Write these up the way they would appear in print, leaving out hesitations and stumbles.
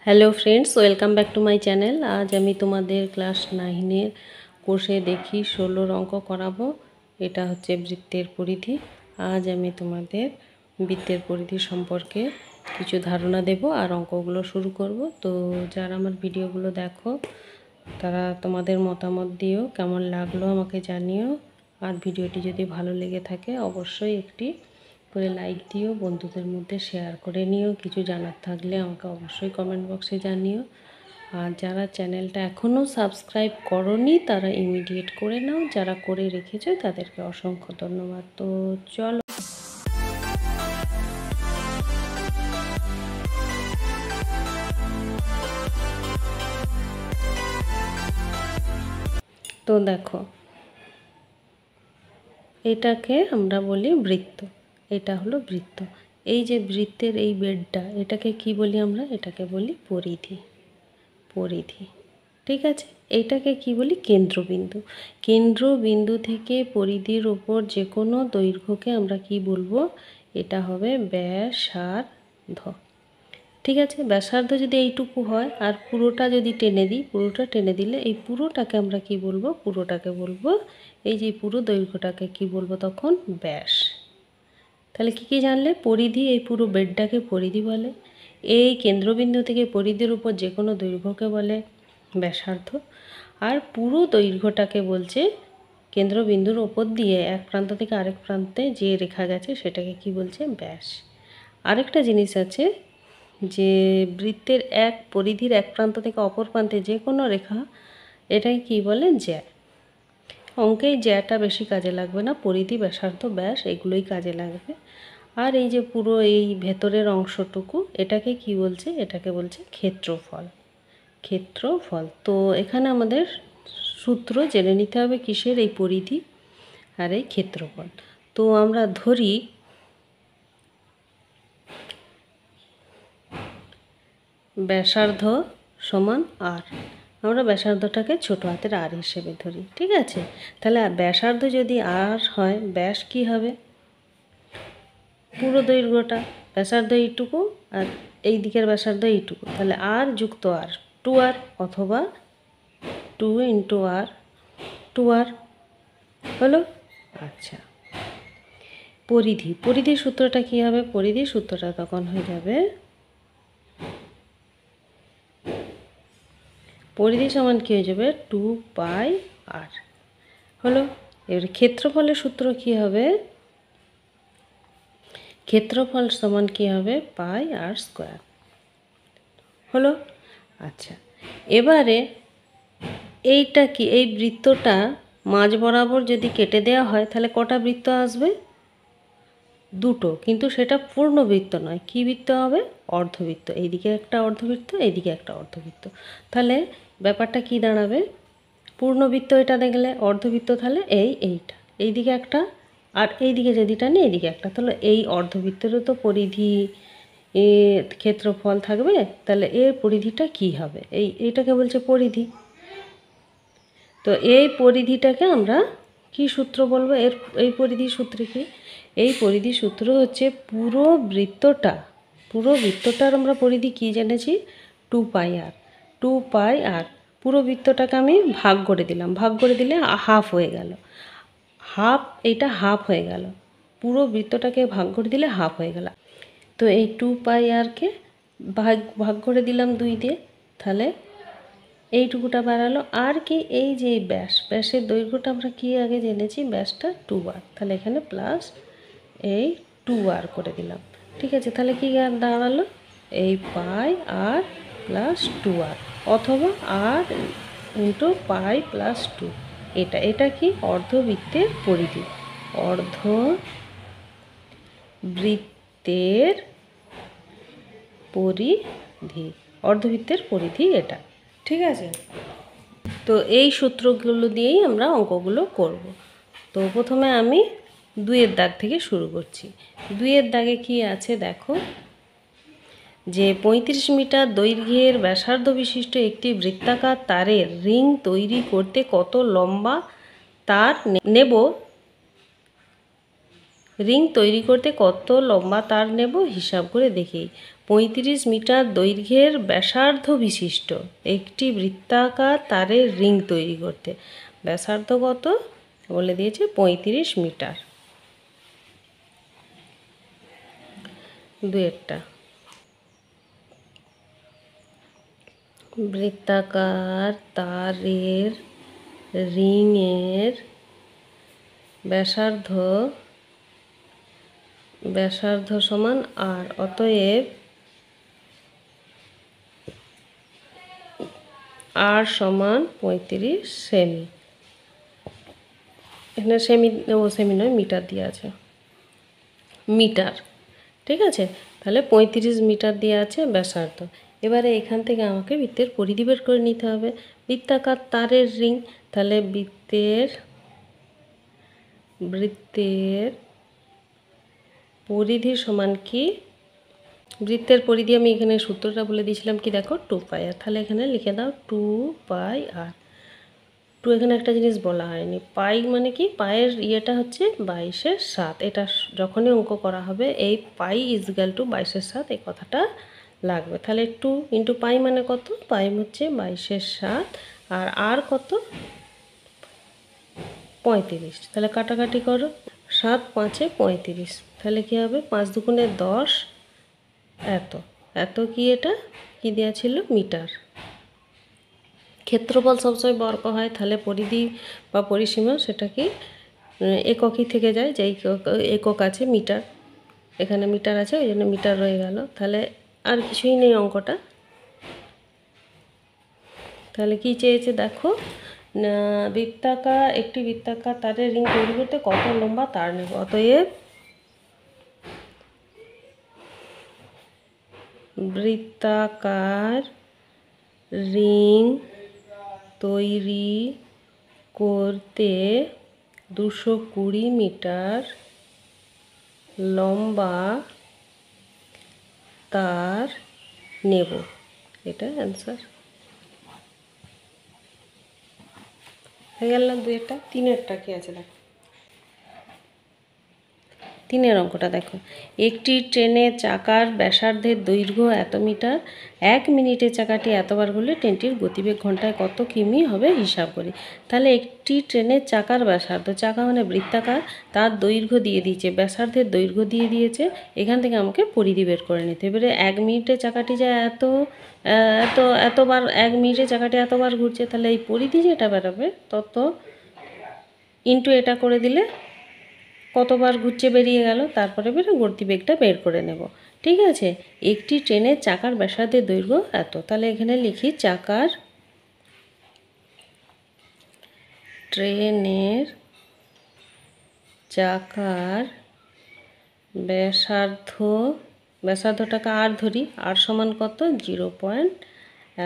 Hello friends, welcome back to my channel. আজ আমি তোমাদের ক্লাস 9-এর কোর্সে দেখি 16 অঙ্ক করাবো। এটা হচ্ছে বৃত্তের পরিধি। আজ আমি তোমাদের বৃত্তের পরিধি সম্পর্কে কিছু ধারণা দেব আর অঙ্কগুলো শুরু করব। তো যারা আমার ভিডিওগুলো দেখো তারা তোমাদের মতামত দিও, কেমন লাগলো আমাকে জানিও। আর ভিডিওটি যদি ভালো লেগে থাকে অবশ্যই একটি করে লাইক দিও, বন্ধুদের মধ্যে শেয়ার করে নিও। কিছু জানার থাকলে আমাকে অবশ্যই কমেন্ট বক্সে জানিও। আর যারা চ্যানেলটা এখনও সাবস্ক্রাইব করনি তারা ইমিডিয়েট করে নাও, যারা করে রেখেছো তাদেরকে অসংখ্য ধন্যবাদ। তো চলো, তো দেখো এটাকে আমরা বলি বৃত্ত। এটা হলো বৃত্ত। এই যে বৃত্তের এই বেডটা, এটাকে কি বলি আমরা? এটাকে বলি পরিধি। পরিধি, ঠিক আছে। এইটাকে কি বলি? কেন্দ্রবিন্দু। কেন্দ্রবিন্দু থেকে পরিধির ওপর যে কোনো দৈর্ঘ্যকে আমরা কি বলবো? এটা হবে ব্যাসার্ধ, ঠিক আছে। ব্যাসার্ধ যদি এইটুকু হয় আর পুরোটা যদি টেনে দিই, পুরোটা টেনে দিলে এই পুরোটাকে আমরা কি বলবো? পুরোটাকে বলবো, এই যে পুরো দৈর্ঘ্যটাকে কি বলবো তখন? ব্যাস। তাহলে কি জানলে? পরিধি, এই পুরো বেডটাকে পরিধি বলে। এই কেন্দ্রবিন্দু থেকে পরিধির উপর যে কোনো দৈর্ঘ্যকে বলে ব্যাসার্ধ। আর পুরো দৈর্ঘ্যটাকে বলছে কেন্দ্রবিন্দুর ওপর দিয়ে এক প্রান্ত থেকে আরেক প্রান্তে যে রেখা গেছে সেটাকে কি বলছে? ব্যাস। আরেকটা জিনিস আছে যে বৃত্তের এক পরিধির এক প্রান্ত থেকে অপর প্রান্তে যে কোনো রেখা, এটাকে কি বলে? জ্যা। অঙ্কে এই জ্যাটা বেশি কাজে লাগবে না, পরিধি, ব্যাসার্ধ, ব্যাস এগুলোই কাজে লাগবে। আর এই যে পুরো এই ভেতরের অংশটুকু, এটাকে কি বলছে? এটাকে বলছে ক্ষেত্রফল। ক্ষেত্রফল। তো এখানে আমাদের সূত্র জেনে নিতে হবে কিসের? এই পরিধি আর এই ক্ষেত্রফল। তো আমরা ধরি ব্যাসার্ধ সমান আর। আমরা ব্যাসার্ধটাকে ছোট হাতের আর হিসেবে ধরি, ঠিক আছে। তাহলে ব্যাসার্ধ যদি আর হয়, ব্যাস কি হবে? পুরো দৈর্ঘ্যটা। ব্যাসার্ধ এইটুকু আর এই দিকের ব্যাসার্ধ এইটুকু, তাহলে আর যুক্ত আর, 2r, অথবা 2 ইন্টু আর, 2r হলো। আচ্ছা, পরিধি। পরিধির সূত্রটা কি হবে? পরিধির সূত্রটা তখন হয়ে যাবে পরিধি সমান কি হয়ে যাবে? 2πr হলো। এবার ক্ষেত্রফলের সূত্র কি হবে? ক্ষেত্রফল সমান কি হবে? πr² হলো। আচ্ছা, এবারে এইটা কি? এই বৃত্তটা মাঝ বরাবর যদি কেটে দেওয়া হয় তাহলে কটা বৃত্ত আসবে? দুটো, কিন্তু সেটা পূর্ণ বৃত্ত নয়। কি বৃত্ত হবে? অর্ধবৃত্ত। এইদিকে একটা অর্ধবৃত্ত, এইদিকে একটা অর্ধবৃত্ত। তাহলে ব্যাপারটা কি দাঁড়াবে? পূর্ণবৃত্ত এটা দেখলে, অর্ধবৃত্ত তাহলে এইটা, এইদিকে একটা, আর এইদিকে যদি টানি এইদিকে একটা, তাহলে এই অর্ধবৃত্তেরও তো পরিধি ক্ষেত্রফল থাকবে। তাহলে এর পরিধিটা কি হবে? এইটাকে বলছে পরিধি। তো এই পরিধিটাকে আমরা কি সূত্র বলবো? এই পরিধির সূত্র কি? এই পরিধির সূত্র হচ্ছে পুরো বৃত্তটার আমরা পরিধি কি জেনেছি? 2πr। 2πr। পুরো বৃত্তটাকে আমি ভাগ করে দিলাম, ভাগ করে দিলে হাফ হয়ে গেল। হাফ, এইটা হাফ হয়ে গেল। পুরো বৃত্তটাকে ভাগ করে দিলে হাফ হয়ে গেল। তো এই 2πrকে ভাগ করে দিলাম 2 দিয়ে, তাহলে এইটুকুটা বাড়ালো। আর কি? এই যে ব্যাসের দৈর্ঘ্যটা আমরা কি আগে জেনেছি? ব্যাসটা 2r, তাহলে এখানে প্লাস এই 2r করে দিলাম, ঠিক আছে। তাহলে কি দাঁড়ালো? এই πr প্লাস 2r, অথবা r ইন্টু পাই প্লাস 2। এটা কি? অর্ধবৃত্তের পরিধি। অর্ধবৃত্তের পরিধি, অর্ধবৃত্তের পরিধি এটা, ঠিক আছে। তো এই সূত্রগুলো দিয়েই আমরা অঙ্কগুলো করব। তো প্রথমে আমি 2-এর দাগ থেকে শুরু করছি। 2-এর দাগে কি আছে দেখো, যে 35 মিটার দৈর্ঘ্যের ব্যাসার্ধ বিশিষ্ট একটি বৃত্তাকার তারের রিং তৈরি করতে কত লম্বা তার নেব? রিং তৈরি করতে কত লম্বা তার নেব হিসাব করে দেখি। 35 মিটার দৈর্ঘ্যের ব্যাসার্ধ বিশিষ্ট একটি বৃত্তাকার তারের রিং তৈরি করতে। ব্যাসার্ধ কত বলে দিয়েছে 35 মিটার। দুয়েরটা, বৃত্তাকার তারের রিংয়ের ব্যাসার্ধ সমান আর, অতএব আর সমান 35 সেমি। এখানে সেমি নয়, মিটার দিয়ে আছে, মিটার। ঠিক আছে, তাহলে 35 মিটার দিয়ে আছে ব্যাসার্ধ। এবারে এখান থেকে আমাকে বৃত্তের পরিধি বের করে নিতে হবে। বৃত্তাকার তারের রিং, তাহলে বৃত্তের পরিধি সমান কি, বৃত্তের পরিধি আমি এখানে সূত্রটা বলে দিয়েছিলাম কি, দেখো 2 পাই আর। তাহলে এখানে লিখে দাও 2 পাই আর। এখানে একটা জিনিস বলা হয়নি, পাই মানে কি, পায়ের ইয়েটা হচ্ছে 22/7। এটা যখনই অঙ্ক করা হবে এই পাই ইজগাল টু 22/7 এই কথাটা লাগবে। তাহলে 2 ইন্টু পাই মানে কত, পাই হচ্ছে 22/7 আর কত 35। তাহলে কাটাকাটি করো, 7 5 35। তাহলে কী হবে, 5 দুগুণে 10, এত কি, এটা কি দেওয়া ছিল, মিটার। ক্ষেত্রফল সবসময় বর্গ হয়, তাহলে পরিধি বা পরিসীমা সেটা কি এককই থেকে যায়, যে একক আছে মিটার, এখানে মিটার আছে ওই জন্য মিটার রয়ে গেল। তাহলে আর কিছুই নেই অঙ্কটা। তাহলে কি চেয়েছে দেখো, একটি বৃত্তাকার তারের রিং তৈরি করতে কত লম্বা তার নেব। অতএব বৃত্তাকার রিং তৈরি করতে 220 মিটার লম্বা তার নেব। এটা অ্যান্সার হয়ে গেল না। দুইটা, তিনেরটা কি আছে দেখো, তিনের অঙ্কটা দেখো, একটি ট্রেনের চাকার ব্যাসার্ধের দৈর্ঘ্য এত মিটার, 1 মিনিটে চাকাটি এতবার ঘুরলে ট্রেনটির গতিবেগ ঘন্টায় কত কিমি হবে হিসাব করি। তাহলে একটি ট্রেনের চাকার ব্যাসার্ধ, চাকা মানে বৃত্তাকার, তার দৈর্ঘ্য দিয়ে দিয়েছে, ব্যাসার্ধের দৈর্ঘ্য দিয়ে দিয়েছে, এখান থেকে আমাকে পরিধি বের করে নিতে। এবারে 1 মিনিটে চাকাটি যায় এতবার, 1 মিনিটে চাকাটি এতবার ঘুরছে, তাহলে এই পরিধি যেটা বেরোবে তত ইন্টু এটা করে দিলে কতবার ঘুরছে বেরিয়ে গেল, তারপরে গতিবেগটা বের করে নেব। ঠিক আছে, একটি ট্রেনের চাকার ব্যাসার্ধের দৈর্ঘ্য এত। তাহলে এখানে লিখি ট্রেনের চাকার ব্যাসার্ধটাকে আর ধরি, আর সমান কত, 0.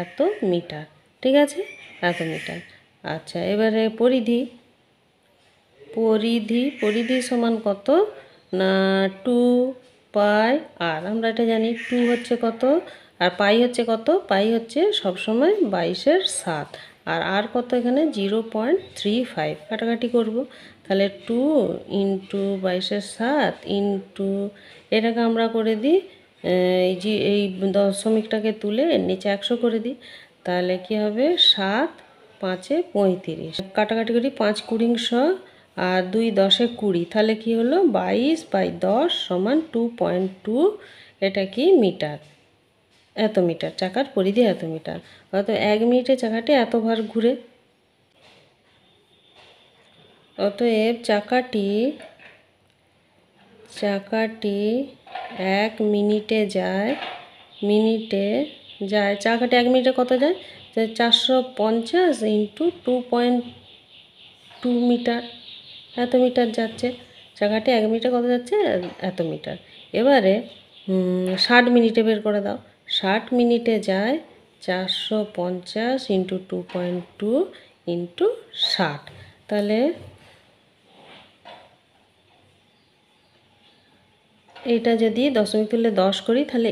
এত মিটার। ঠিক আছে, এত মিটার। আচ্ছা, এবারে পরিধি সমান কত না 2 পাই আর। আমরা এটা জানি 2 হচ্ছে কত আর পাই হচ্ছে কত, পাই হচ্ছে সবসময় 22/7 আর কত এখানে 0.35। কাটাকাটি করব, তাহলে 2 ইন্টু 22/7 ইন্টু এটাকে আমরা করে দিই এই দশমিকটাকে তুলে নিচে 100 করে দিই। তাহলে কি হবে, 7 5 35। কাটাকাটি করি, 5 20 আর 2 10 20। তাহলে কি হলো, 22/10 সমান 2.2। এটা কি মিটার, এত মিটার, চাকার পরিধি এত মিটার। অর্থাৎ 1 মিনিটে চাকাটি এতবার ঘুরে, অতএব চাকাটি 1 মিনিটে যায়, চাকাটি 1 মিনিটে কত যায়, 450 ইন্টু 2.2 মিটার, এত মিটার যাচ্ছে। চাকাটি 1 মিনিটে কত যাচ্ছে, এত মিটার। এবারে 60 মিনিটে বের করে দাও, 60 মিনিটে যায় 450 ইন্টু 2.2 ইন্টু 60। তাহলে এইটা যদি দশমিক তুলে 10 করি, তাহলে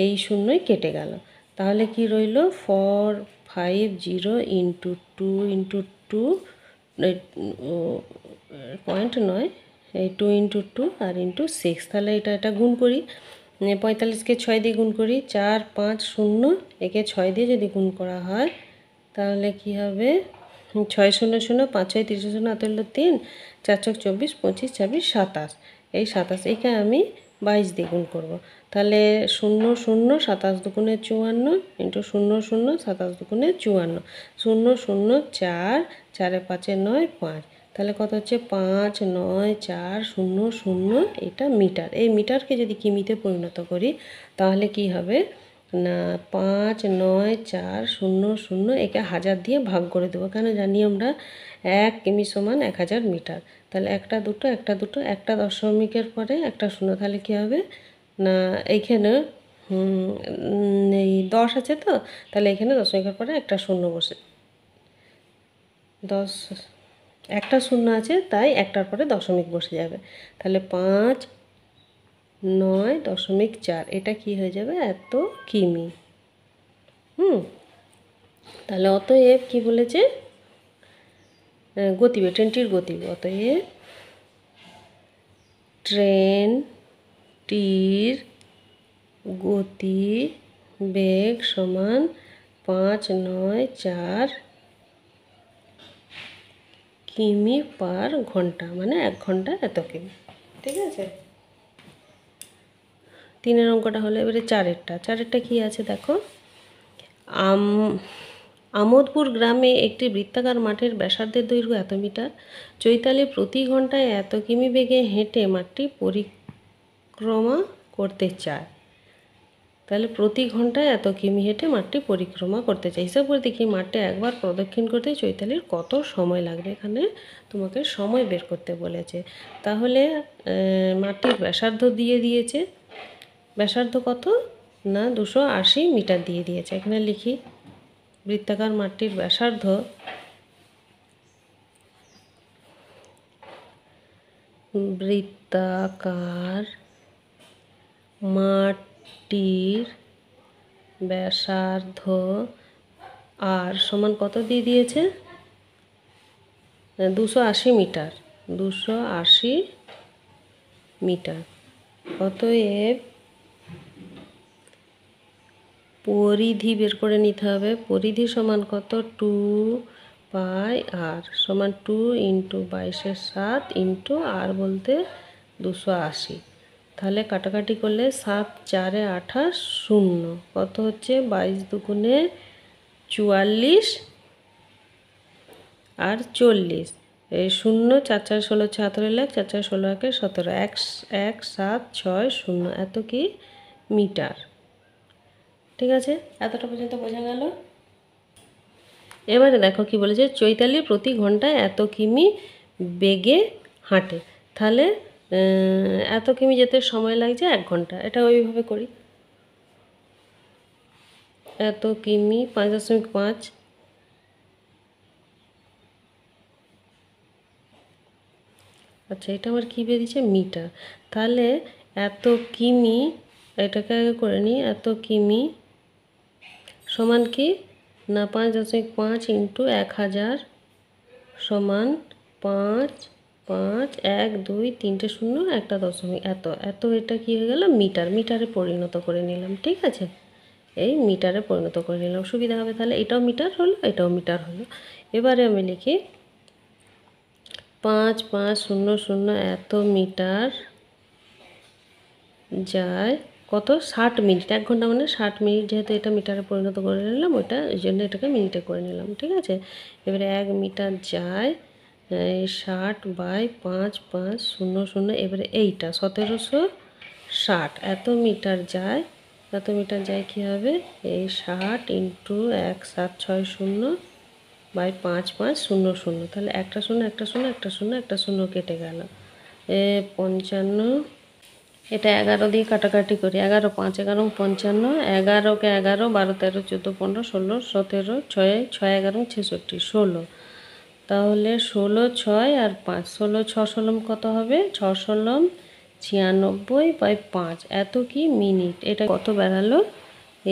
এই শূন্যই কেটে গেল। তাহলে কি রইল, 450 ইন্টু 2 ইন্টু 2 পয়েন্ট নয়, এই 2 ইন্টু 2 আর ইন্টু 6। তাহলে এটা গুণ করি, 45কে 6 দিয়ে গুণ করি, 4 5 0, একে 6 দিয়ে যদি গুণ করা হয় তাহলে কি হবে, 6 0 0, 5 6 30 0, 8 হলো 3, 4 4 24, 25 26 27, এই 27, একে আমি 22 দিয়ে গুণ করবো। তাহলে 0 0, 27 দুগুণে 54, ইন্টু 0 0, 27 দুগুণে 54, 0 0 4, 4 5 9 5, তাহলে কত হচ্ছে 5 9 4 0 0, এটা মিটার। এই মিটারকে যদি কিমিতে পরিণত করি তাহলে কি হবে না 5 9 4 0 0, একে 1000 দিয়ে ভাগ করে দেবো, কেন জানি আমরা 1 কিমি সমান 1000 মিটার। তাহলে একটা দুটো একটা দুটো, একটা দশমিকের পরে একটা শূন্য, তাহলে কি হবে না এইখানে এই 10 আছে, তো তাহলে এখানে দশমিকের পরে একটা শূন্য বসে 10 একটা শূন্য আছে, তাই একটার পরে দশমিক বসে যাবে। তাহলে 5 9 দশমিক 4, এটা কি হয়ে যাবে এত কিমি। তাহলে অতএব কি বলেছে, গতিবেগ, ট্রেনটির গতিবেগ, অতএব ট্রেনটির গতিবেগ সমান 5 9 4 কিমি পার ঘন্টা, মানে 1 ঘন্টা এত কিমি। ঠিক আছে, 3 অঙ্কটা হলো। এবারে 4-এরটা কি আছে দেখো, আমোদপুর গ্রামে একটি বৃত্তাকার মাঠের ব্যাসার্ধের দৈর্ঘ্য এত মিটার। চৈতালি প্রতি ঘন্টায় এত কিমি বেগে হেঁটে মাঠটি পরিক্রমা করতে চায়। তাহলে প্রতি ঘন্টায় এত কিমি হেঁটে মাঠটি পরিক্রমা করতে চাই। হিসাব করে দেখি মাঠটা একবার প্রদক্ষিণ করতে চৈতালির কত সময় লাগবে। এখানে তোমাকে সময় বের করতে বলেছে। তাহলে মাঠটির ব্যাসার্ধ দিয়ে দিয়েছে, ব্যাসার্ধ কত না 280 মিটার দিয়ে দিয়েছে। এখানে লিখি বৃত্তাকার মাঠটির ব্যাসার্ধ বৃত্তাকার মাঠটির ব্যাসার্ধ আর সমান কত দিয়ে দিয়েছে 280 মিটার, 280 মিটার। অতএব পরিধি বের করে নিতে হবে। পরিধি সমান কত 2 পাই আর, সমান 2 ইন্টু 22/7 ইন্টু আর বলতে 280। তাহলে কাটাকাটি করলে 7 4 28 0, কত হচ্ছে 22 দুগুণে 44 আর 40, এই 0 4 4 16 76 লাখ, 4 4 16 একে 17, 1 1 7 6 0, এত কি মিটার। ঠিক আছে, এতটা পর্যন্ত বোঝা গেল। এবারে দেখো কি বলেছে, চৈতালি প্রতি ঘন্টায় এত কিমি বেগে হাঁটে। তাহলে এত কিমি যেতে সময় লাগছে 1 ঘন্টা। এটা ওইভাবে করি, এত কিমি 5.5, আচ্ছা এটা আমার কী বেরিয়েছে মিটার। তাহলে এত কিমি, এটাকে আগে করে নিই, এত কিমি সমান কি না 5.5 ইন্টু 1000 সমান 5 5 1 2 3টে শূন্য একটা দশমিক, এত এত, এটা কি হয়ে গেল মিটার। মিটারে পরিণত করে নিলাম। ঠিক আছে, এই মিটারে পরিণত করে নিলাম, সুবিধা হবে। তাহলে এটাও মিটার হলো, এটাও মিটার হলো। এবারে আমি লিখি 5 5 0 0, এত মিটার যায় কত 60 মিনিট। 1 ঘন্টা মানে 60 মিনিট, যেহেতু এটা মিটারে পরিণত করে নিলাম ওইটা, এই জন্য এটাকে মিনিটে করে নিলাম। ঠিক আছে, এবারে 1 মিটার যায় 60 বাই 5 5 0 0, এবারে এইটা 1760, এত মিটার যায়, এত মিটার যায় কী হবে এই 60 ইন্টু 1760 বাই 5 5 0 0, তাহলে একটা শূন্য একটা শূন্য একটা শূন্য একটা শূন্য কেটে গেল, 55। এটা 11 দিয়ে কাটাকাটি করি, 11 5 11 55, 11কে 11 12 13 14 15 16 17 6 6 11 66 16, তাহলে 16 6 আর 5 16 6 16 কত হবে 6 16 96 বাই 5, এত কি মিনিট। এটা কত বেরালো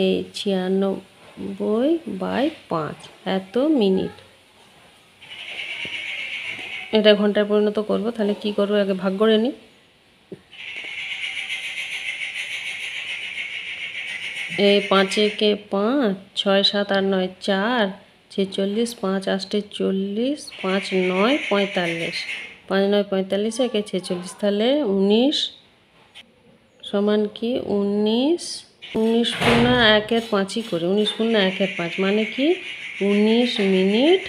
এই 96 বাই 5, এত মিনিট। এটা ঘন্টায় পরিণত করব। তাহলে কি করব, আগে ভাগ করে নিই। এই 5 একে 5, 6 7 8 9 4, 46, 5 8 40, 5 9 45, 5 9 45 একে 46, তাহলে 19 সমান কি 19, 19 গুণা 1-এর 5ই করি, 19 গুণা 1-এর 5 মানে কি 19 মিনিট,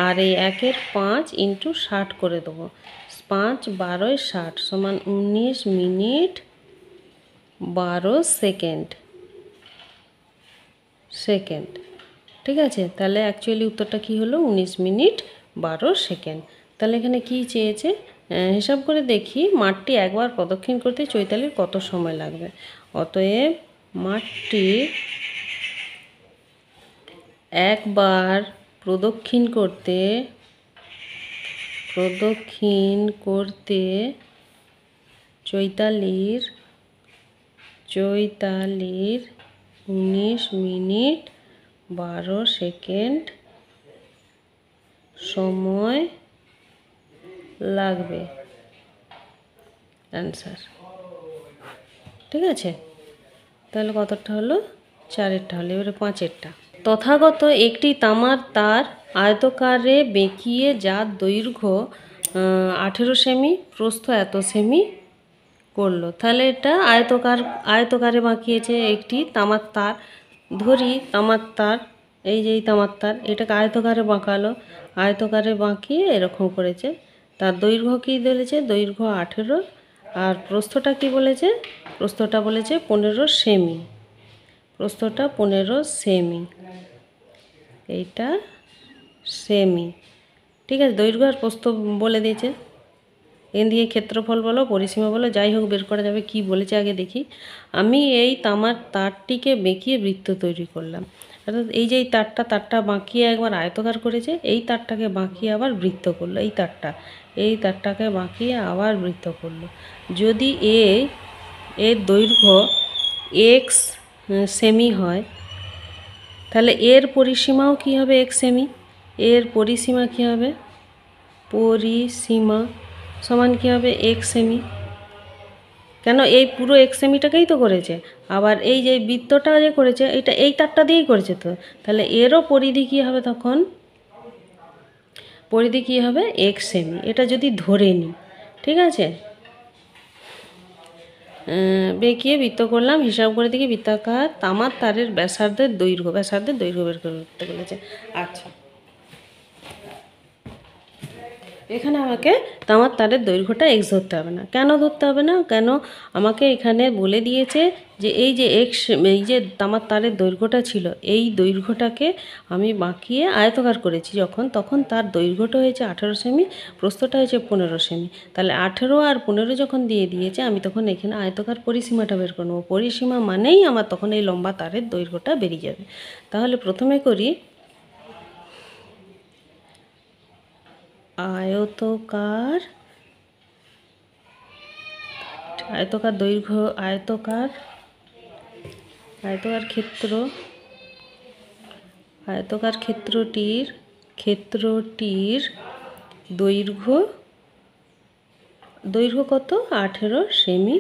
আর এই 1-এর 5 ইন্টু 60 করে দেবো, 5 12 60 সমান 19 মিনিট 12 সেকেন্ড। ঠিক আছে, তাহলে অ্যাকচুয়ালি উত্তরটা কি হলো 19 মিনিট 12 সেকেন্ড। তাহলে এখানে কি চেয়েছে, হিসাব করে দেখি মাঠটি একবার প্রদক্ষিণ করতে চৈতালির কত সময় লাগবে। অতএব মাঠটি একবার প্রদক্ষিণ করতে চৈতালির 19 মিনিট 12 সেকেন্ড সময় লাগবে। অ্যান্সার। ঠিক আছে, তাহলে কতটা হলো 4-এরটা হলো, এবারে 5-এরটা। তথাগত একটি তামার তার আয়তকারে বেঁকিয়ে যার দৈর্ঘ্য 18 সেমি, প্রস্থ এত সেমি করলো। তাহলে এটা আয়তকারে বাঁকিয়েছে একটি তামার তার। ধরি তামার তার, এই যে এই তামার তার, এটাকে আয়তকারে বাঁকালো, আয়তকারে বাঁকিয়ে এরকম করেছে। তার দৈর্ঘ্য কী বলেছে, দৈর্ঘ্য 18, আর প্রস্থটা কি বলেছে, প্রস্থটা বলেছে 15 সেমি, প্রস্থটা 15 সেমি, এইটা সেমি। ঠিক আছে, দৈর্ঘ্য আর প্রস্থ বলে দিয়েছে। এখান দিয়ে ক্ষেত্রফল বলো, পরিসীমা বলো, যাই হোক বের করা যাবে। কি বলেছে আগে দেখি। আমি এই তামার তারটিকে বেঁকিয়ে বৃত্ত তৈরি করলাম। অর্থাৎ এই যে এই তারটা বাঁকিয়ে একবার আয়তকার করেছে, এই তারটাকে বাঁকিয়ে আবার বৃত্ত করলো, এই তারটাকে বাঁকিয়ে আবার বৃত্ত করলো। যদি এর দৈর্ঘ্য এক্স সেমি হয়, তাহলে এর পরিসীমাও কি হবে এক্স সেমি, এর পরিসীমা কি হবে, পরিসীমা সমান কী হবে এক্স সেমি। কেন, এই পুরো এক্স সেমিটাকেই তো করেছে, আবার এই যে বৃত্তটা যে করেছে এটা এই তারটা দিয়েই করেছে, তো তাহলে এরও পরিধি কী হবে, তখন পরিধি কী হবে এক্স সেমি। এটা যদি ধরে নিই, ঠিক আছে, বেঁকিয়ে বৃত্ত করলাম, হিসাব করে দেখি বৃত্তাকার তামার তারের ব্যাসার্ধের দৈর্ঘ্য বের করতে বলেছে। আচ্ছা, এখানে আমাকে তামার তারের দৈর্ঘ্যটা এক্স ধরতে হবে না। কেন ধরতে হবে না, কেন আমাকে এখানে বলে দিয়েছে যে এই যে এক্স, এই যে তামার তারের দৈর্ঘ্যটা ছিল, এই দৈর্ঘ্যটাকে আমি বাঁকিয়ে আয়তকার করেছি তখন তার দৈর্ঘ্যটা হয়েছে 18 সেমি, প্রস্থটা হয়েছে 15 সেমি। তাহলে 18 আর 15 যখন দিয়ে দিয়েছে, আমি তখন এখানে আয়তকার পরিসীমাটা বের করে নেবো। পরিসীমা মানেই আমার তখন এই লম্বা তারের দৈর্ঘ্যটা বেরিয়ে যাবে। তাহলে প্রথমে করি আয়তকার দৈর্ঘ্য, আয়তকার ক্ষেত্রটির দৈর্ঘ্য কত 18 সেমি,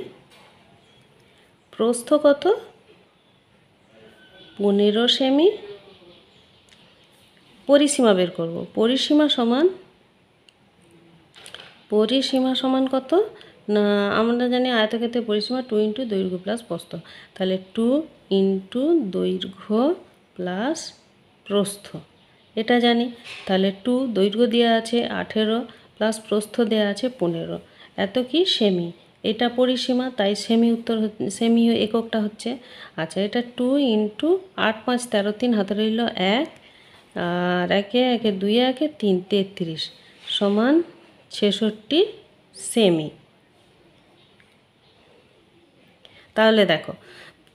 প্রস্থ কত 15 সেমি, পরিসীমা বের করব। পরিসীমা সমান কত না, আমরা জানি আয়তক্ষেত্রের পরিসীমা 2 ইন্টু দৈর্ঘ্য প্লাস প্রস্থ। তাহলে 2 ইন্টু দৈর্ঘ্য প্লাস প্রস্থ, এটা জানি। তাহলে 2 দৈর্ঘ্য দেওয়া আছে 18 প্লাস প্রস্থ দেওয়া আছে 15, এত কি সেমি। এটা পরিসীমা, তাই সেমি এককটা হচ্ছে। আচ্ছা, এটা 2 ইন্টু 8 5 13 3 হাতে রইল 1, আর 1 1 2 1 3 33 সমান 66 সেমি। তাহলে দেখো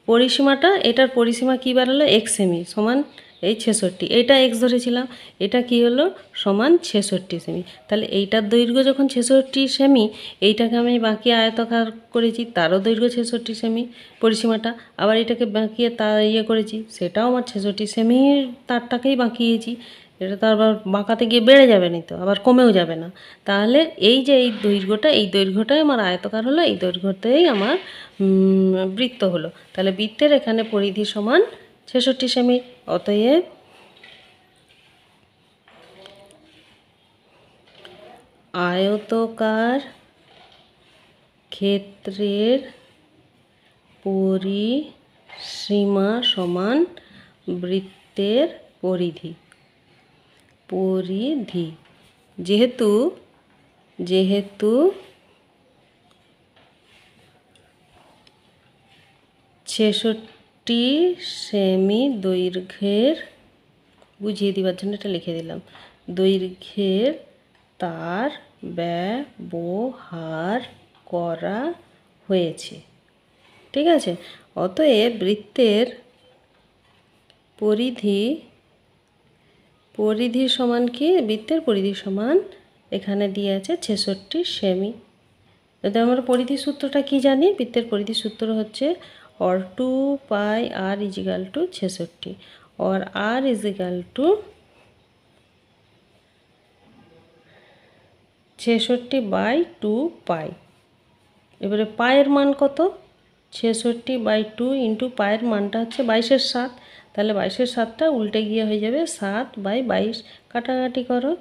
পরিসীমাটা, এটার পরিসীমা কী বাড়ালো এক্স সেমি সমান এই 66, এইটা এক্স ধরেছিলাম, এটা কি হলো সমান 66 সেমি। তাহলে এইটার দৈর্ঘ্য যখন 66 সেমি, এইটাকে আমি বাঁকিয়ে আয়তকার করেছি, তারও দৈর্ঘ্য 66 সেমি পরিসীমাটা, আবার এটাকে বাঁকিয়ে করেছি, সেটাও আমার 66 সেমির তারটাকেই বাঁকিয়েছি, এটা তো আবার বাঁকাতে গিয়ে বেড়ে যাবে না, তো আবার কমেও যাবে না। তাহলে এই যে এই দৈর্ঘ্যটাই আমার আয়তকার হলো, এই দৈর্ঘ্যতেই আমার বৃত্ত হলো। তাহলে বৃত্তের এখানে পরিধি সমান 66 সেমি। অতএব আয়তকার ক্ষেত্রের পরিসীমা সমান বৃত্তের পরিধি। যেহেতু 66 সেমি দৈর্ঘ্যের, বুঝিয়ে দেওয়ার জন্য এটা লিখে দিলাম, দৈর্ঘ্যের তার ব্যবহার করা হয়েছে। ঠিক আছে, অতএব বৃত্তের পরিধি সমান কি? বৃত্তের পরিধি সমান এখানে দিয়ে আছে 66 সেমি। যদি আমরা পরিধি সূত্রটা কি জানি? বৃত্তের পরিধি সূত্র হচ্ছে or 2 pi r is equal to 66 or r is equal to 66/2 pi. এবারে পায়ের মান কত? 66/2 ইন্টু পায়ের মানটা হচ্ছে 22-এর 7। তাহলে 22-এর 7টা উল্টে গিয়ে হয়ে যাবে 7/22। কাটাকাটি করো,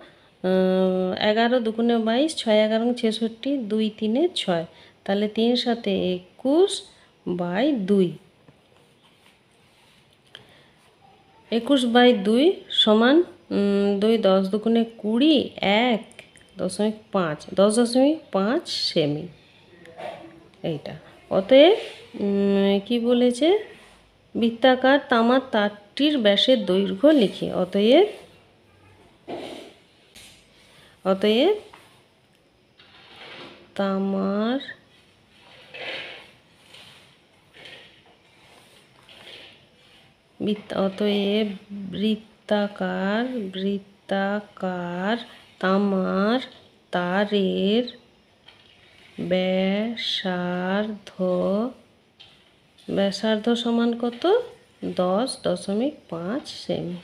11 দুগুণে 22, 6 11 66, 2 3 6। তাহলে 3 7 21/2। 21/2 সমান 2 10 দুগুণে 20, 1.5 10.5 সেমি। এইটা। অতএব কি বলেছে? বৃত্তাকার তামার তারটির ব্যাসের দৈর্ঘ্য লিখি। অতএব তামার বৃত্তাকার তামার তারের ব্যাসার্ধ সমান কত? 10.5 সেমি।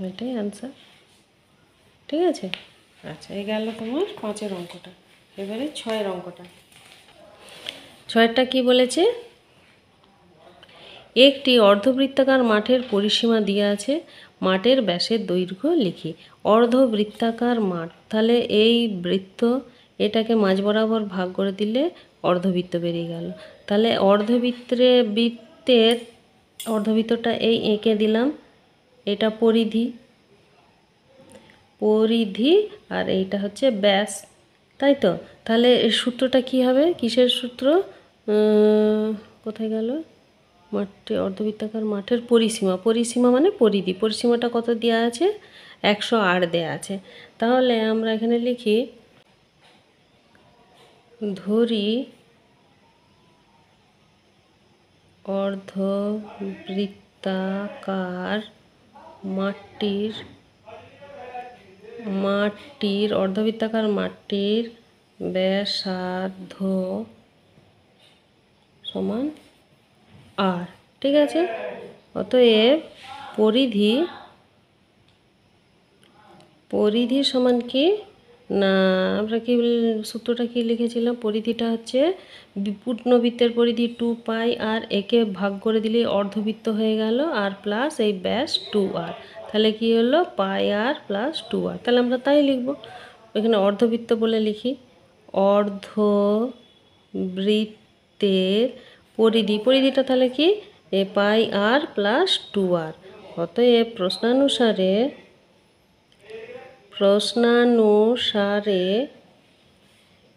এটাই অ্যান্সার। ঠিক আছে, আচ্ছা এই গেল তোমার 5-এর অঙ্কটা। এবারে 6-এর অঙ্কটা। 6-এরটা কি বলেছে? একটি অর্ধবৃত্তাকার মাঠের পরিসীমা দিয়ে আছে, মাঠের ব্যাসের দৈর্ঘ্য লিখি। অর্ধবৃত্তাকার মাঠ, তাহলে এই বৃত্ত, এটাকে মাঝ বরাবর ভাগ করে দিলে অর্ধবৃত্ত বেরিয়ে গেল। তাহলে অর্ধবৃত্তটা এই এঁকে দিলাম, এটা পরিধি, আর এইটা হচ্ছে ব্যাস, তাই তো? তাহলে এর সূত্রটা কি হবে? কিসের সূত্র? কোথায় গেল? অর্ধবৃত্তাকার মাঠের পরিসীমা মানে পরিধি। পরিসীমাটা কত দেওয়া আছে? 108 দেওয়া আছে। তাহলে আমরা এখানে লিখি, ধরি অর্ধবৃত্তাকার মাঠটির ব্যাসার্ধ সমান আর। ঠিক আছে, অতএব পরিধি সমান কি না, আমরা কি সূত্রটা কি লিখেছিলাম? পরিধিটা হচ্ছে পূর্ণবৃত্তের পরিধি 2 পাই আর, একে ভাগ করে দিলে অর্ধবৃত্ত হয়ে গেল, আর প্লাস এই ব্যাস 2r। তাহলে কি হলো? পাই আর প্লাস 2r। তাহলে আমরা তাই লিখব। এখানে অর্ধবৃত্ত বলে লিখি, অর্ধবৃত্তের পরিধিটা তাহলে কি? Pi r plus 2r। অতএব প্রশ্নানুসারে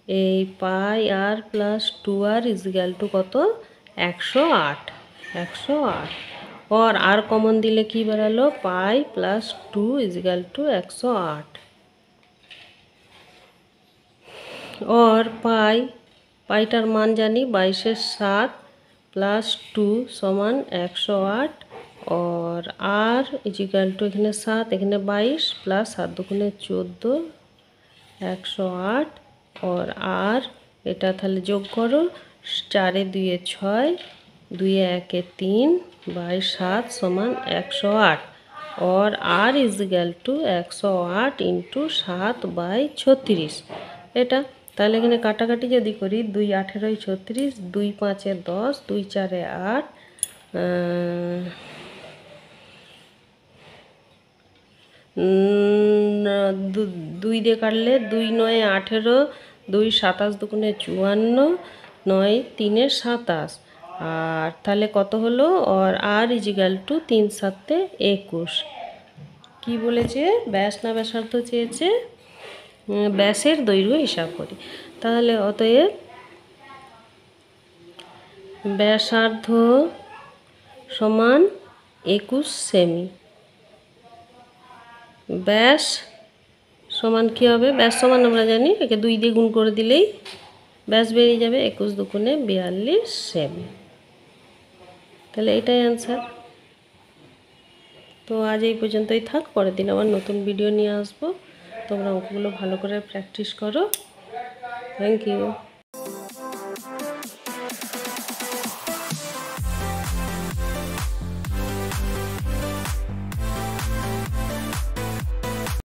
এই pi r plus 2r equal to কত? 108। আর কমন দিলে কি বেরালো? Pi plus 2 equal to 108। পাইটার মান জানি 22-এর 7 প্লাস 2 সমান 108। আর ইজিক্যাল টু এখানে 7, এখানে 22 প্লাস 7 দুগুণে 14, 108। আর এটা তাহলে যোগ করো, 4 2 6, 2 1 3, 22 7 সমান 108। और r is equal to 108 into 7/36 এটা তাহলে এখানে কাটাকাটি যদি করি 2 18 36 2 5 10 2 4 8 দুই দিয়ে কাটলে 2 9 18 2 27 দুগুণে 54 9 3 27 আর তাহলে কত হলো আর r ইজ ইকুয়াল টু 3 7 21 কি বলেছে ব্যাস না ব্যাসার্ধ চেয়েছে ব্যাসের দৈর্ঘ্য হিসাব করি তাহলে অতএব ব্যাসার্ধ সমান 21 সেমি ব্যাস সমান কী হবে ব্যাস সমান আমরা জানি একে 2 দিয়ে গুণ করে দিলেই ব্যাস বেরিয়ে যাবে 21 দুগুণে 42 সেমি তাহলে এটাই অ্যান্সার তো আজ এই পর্যন্তই থাক পরের দিন আবার নতুন ভিডিও নিয়ে আসবো তোমরা অঙ্কগুলো ভালো করে প্র্যাকটিস করো থ্যাংক ইউ